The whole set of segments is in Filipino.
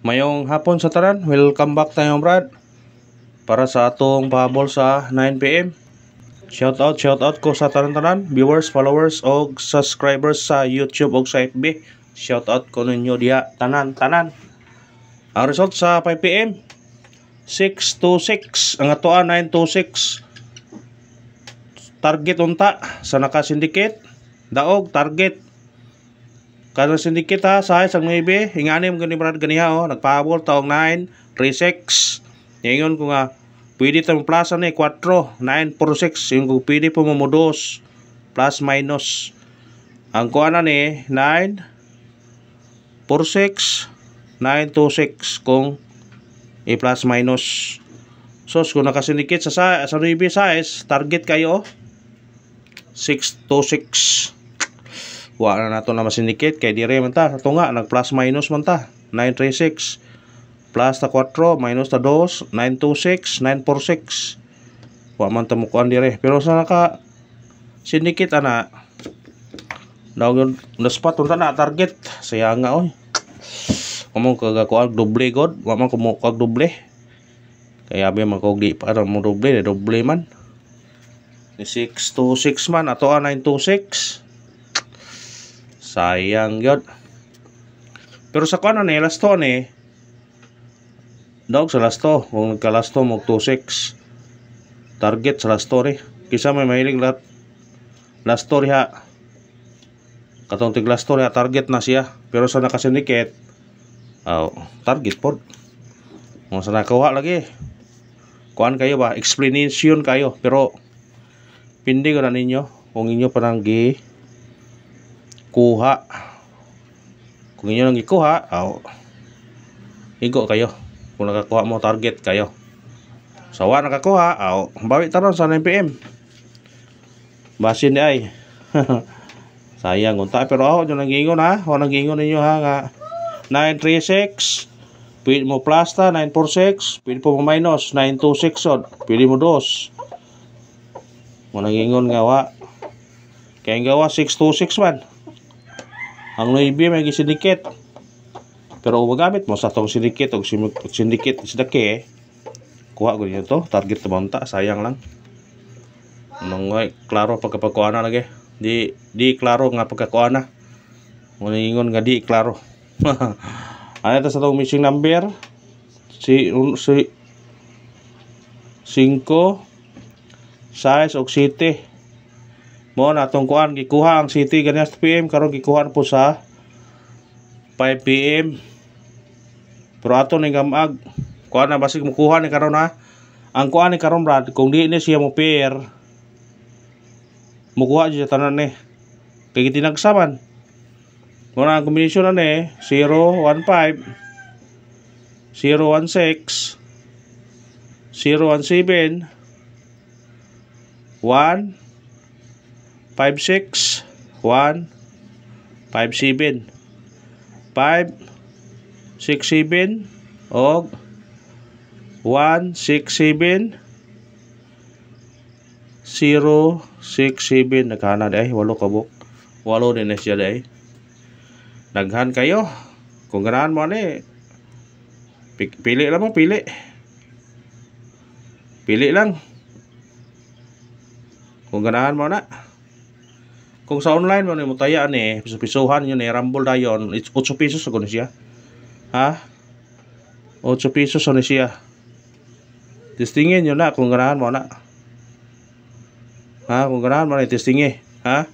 Mayong hapon sa tanan, welcome back tayo brad para sa atong pahabol sa 9 PM. Shout out ko sa tanan-tanan, viewers, followers o subscribers sa YouTube o sa FB. Shout out ko ninyo diha tanan-tanan. Ang result sa 5 PM 626, ang atoa 926. Target unta sa naka-syndicate, daog target. Kada syndicate ha, sa isang maybe, hinganim gani brad ganiha oh, nagpahabol taong 936. Ingon ko nga pwede tayong plaza ni 4 946, yung kung pwede po mo 2 plus minus. Ang kuana ni 946 926 kung i-plus minus. So kung naka-syndicate sa 9 size, target kayo 626. Wala na nato na masindicate kay dire man ta ato nga nag plus minus man ta 936 plus ta 4 minus ta 2 926 946. Wa man ta mo kuan dire pero sa naka syndicate ana daw yung na spot unta na target sayang nga oy among kagakuan doble god wa man ko mo kag doble kaya abi man ko di para mo doble man ni 626 man ato 926. Sayang yun. Pero sa kuan ni lasto ni dog sa lasto kung nagkalasto mo 26 target sa lasto ni kisa may mahilig lasto ha katong tig lasto ha target na siya pero sa nakasyndicate target pod mo sa nakawa lagi kuan kayo ba explanation kayo pero pindi ko na ninyo kung inyo pananggi kuha. Kung inyo nang ikuha, igo kayo. Kung nakakuha mo target kayo. Sawa nakakuha, bawi taron sa 9 PM. Basin di ay. Sayang unta pero ako yung nag-ingon ha. O nag-ingon ninyo ha nga 936. Pwede mo plus ta 946. Pwede po mo minus 926 od. Pwede mo 2. Mo nag-ingon nga wa. Kaya nga wa 626 man. Ang Navy may syndicate. Pero magamit mo sa tong syndicate o syndicate isdake kuha ko niyo to target ta monta sayang lang. Nung klaro pagkakuana lagi. Di klaro nga pagkakuana. Mo ingon nga di klaro. Ano ta sa tong missing number? Si 5 size og city. Mo na tong kuan gikuha ang city ganas PM karon gikuha po sa 5 PM. Pero ato ni gamag kuan na basig mo kuha ni karon ha. Ang kuan ni karon brad kung di ni siya mo pair mo kuha siya tanan ni. Kay gitinagsaman. Mo na ang combination na ni 015 016 017 1 56 1 57 5 6 7 og 1 6 7 0 6 7 naghana day 8 kabuk 8 din na siya day naghan kayo kung ganahan mo ni pili lang mo pili lang kung ganahan mo na. Kung sa online mo ni mutaya ni piso-pisohan yun ni Rumble dayon 8 pesos ako ni siya. Ha? 8 pesos ni siya. Testingin yun na kung ganahan mo na. Ha? Kung ganahan mo na testingin. Ha?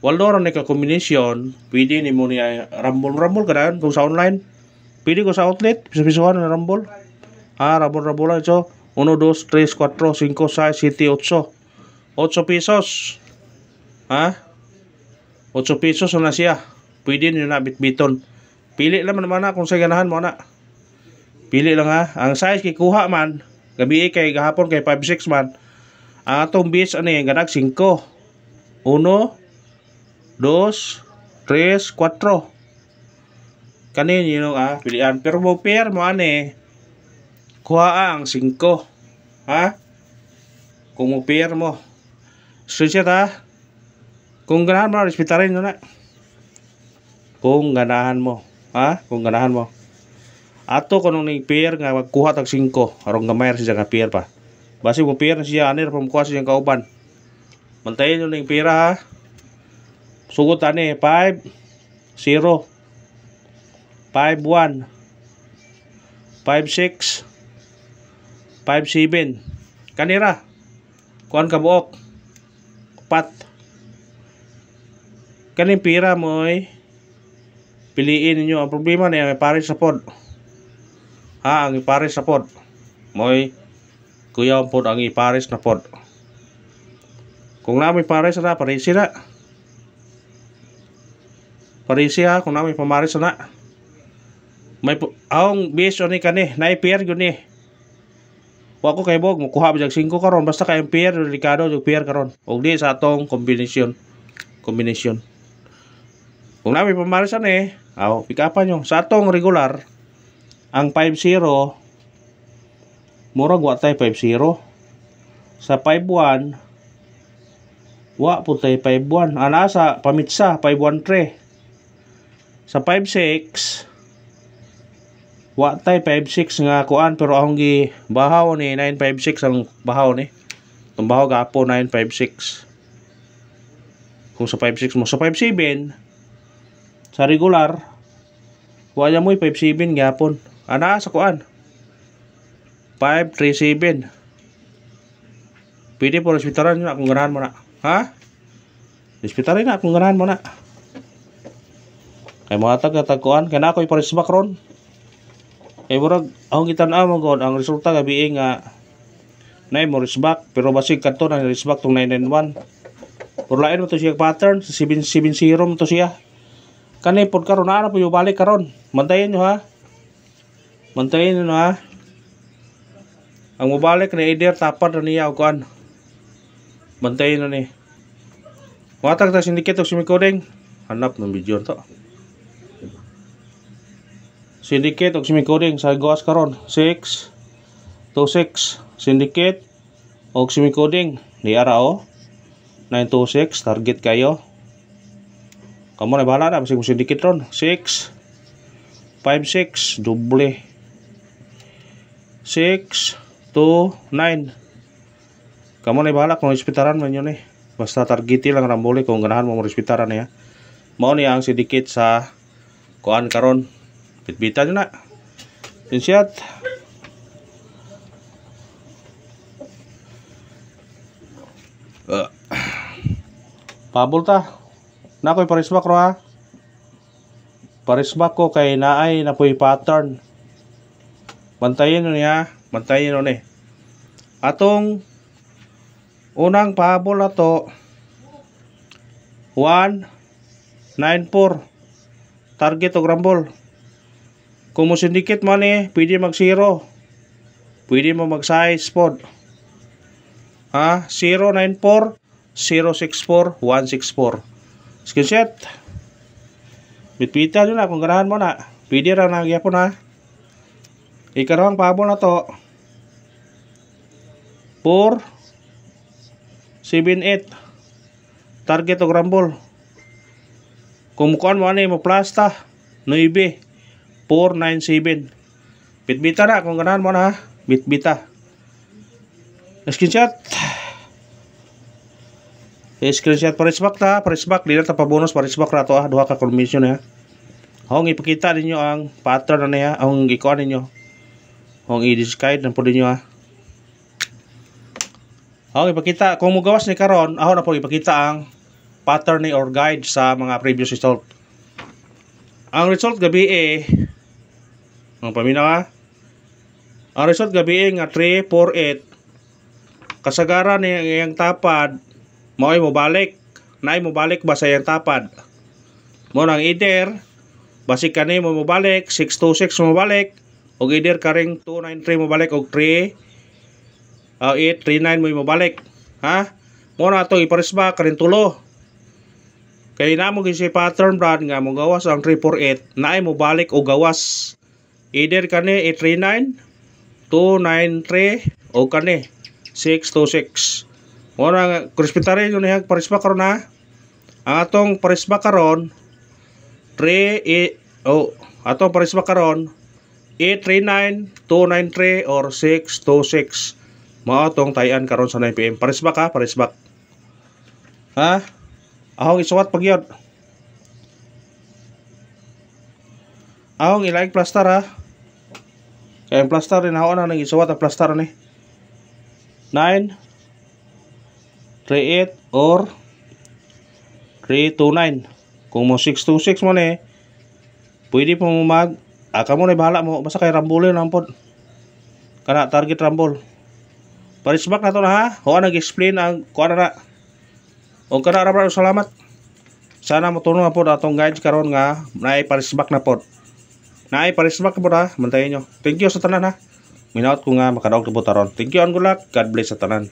Waldo ron ni ka combination pwede ni mo ni Rumble ganahan kung sa online. Pwede ko sa outlet piso-pisohan ni Rumble. Ha? Rumble so 1, 2, 3, 4, 5, 6, 7, 8 pesos. Ha? 8 pesos na siya. Pwede nyo na bitbiton. Pili lang naman na kung sa ganahan mo na. Pili lang ha. Ang size kikuha man. Gabi kay gahapon kay 5-6 man. Ang atong base ani ganag 5. 1, 2, 3, 4. Kanin yun pilian. Pero mo pair mo ani. Kuha ang 5. Ha? Kung mo pair mo. Screenshot ha. Kung ganahan mo, respetarin nyo na. Kung ganahan mo. Ha? Kung ganahan mo. Ato kanong ning pair nga magkuha tag 5 aron gamay siya nga pair pa. Basi mo pair na siya ani ra pamkuha siya kauban. Mantayin nyo ning pira ha. Sugot ani 5 0 5 1 5 6 5 7 kanira. Kuan ka buok. 4. Kaning pira mo piliin ninyo. Ang problema niya may pares sa pod. Ha, ang ipares na pod. Moy kuya pod ang ipares na pod. Kung namin pares na, parisi na. Parisi ha, kung namin pamares na. May aong base ni kani, na-pair yun ni. Wa ko kay bog, mukuha ba jag 5 karon, basta kay pair, delikado yung pair karon. Og di sa atong kombinasyon. Kung namin pamares na pikapan nyo. Sa atong regular, ang 5-0 murag wa tay 5-0. Sa 5-1 wa po tay 5-1. Ana sa pamitsa 5-1-3. Sa 5-6 wa tay 5-6 nga kuan, pero akong gi bahaw ni 9-5-6 ang bahaw ni. Ang bahaw gapo 9-5-6. Kung sa 5-6 mo sa 5-7 sa regular wa ya mo 5-7 gapon. Ana sa kuan 5-3-7. Pwede po respetaran nyo na kung ganahan mo na. Ha? Respetarin na kung ganahan mo na. Kay mga tag-kuan. Kaya na ako iparisbak ron. Kaya murag akong itan-aw mo god. Ang resulta gabi nga na mo risbak. Pero basig kanto na risbak tong 9-1. Pero lain mo to siya pattern. Sa 7-0 mo to siya. Kani pod karon na po yung balik karon. Mantayin nyo ha. Mantayin nyo ha. Ang mabalik na either tapad na niya o kuan. Bantayin na ni. Matag ta syndicate o sumicoding. Hanap ng video to. Syndicate o sumicoding sa gawas karon 6 to 6. Syndicate o sumicoding ni ara o 926 target kayo. Kamu na bahala na basta kung syndicate ron 6 5-6 doble 6 to 9. Kamu na bahala kung respetaran man yun basta targeti lang rambole kung ganahan mo respetaran niya. Mao niya ang syndicate sa kuan karon. Bitbitan nyo na insyat. Pabol ta na ko'y parisbak ro ha. Parisbak ko kay naay na po'y pattern. Bantayin nyo niya. Bantayin nyo ni. Atong unang pahabol na to 1-9-4 target o grambol. Kung mo syndicate mo ni pwede mag 0, pwede mo mag size pod ha. 0-9-4 0-6-4 1-6-4 screenshot. Bitbitan nyo na kung ganahan mo na. Pwede ra na gyapon ha. Ikarang pahabol na to 4-7-8 target o grambol. Kung mukuan mo ano mo plasta 9-4-9-7. Bitbita na kung ganahan mo na ha. Bitbita. Screenshot. Screenshot parisbak ta. Parisbak di na ta pa bonus parisbak ra to ha. Duha ka commission ha. Hong ipakita ninyo ang pattern na niya. Hong ikuan ninyo. Hong i-disguide na po ninyo ha. Hong ipakita. Kung mo gawas ni karon, ako na po ipakita ang pattern ni or guide sa mga previous result. Ang result gabi ang paminaw ha. Ang result gabi nga 3-4-8. Kasagaran ni ang tapad mao'y mo balik. Naay mo balik ba sa iyang tapad. Mo nang either basik kani mo balik 626 mo balik og either karing 293 mo balik og 839 mo balik ha. Mo na to iparisba karing tulo. Kay namo gyud si pattern brad nga mo gawas ang 348 naay mo balik og gawas. Either kani 839 293 o kani 626. Mo na respetaré yun parisba karon ha. Ang atong parisba karon 3 Oh, ato parisbak karon 839-293 or 626. Mao tong tayan karon sa 9 PM. Parisbak ha, parisbak. Ha? Ahong isuwat pagyod. Ahong ilaig plaster ha. Kaya yung plaster rin ako na nang isuwat ang plaster ni. 938 or 329. Kung mo 626 mo ni, pwede po mo aka mo na bahala mo. Basta kay rambulin lang po. Kana target rambol. Parisbak na to na ha. Huwag nag-explain ang kuha na. O kana ra salamat. Sana matulong na po atong guides karon nga naay parisbak na po. Naay parisbak po ha. Mantayin nyo. Thank you sa tanan ha. Minaot ko nga makadaog na po taron. Thank you and good luck. God bless sa tanan.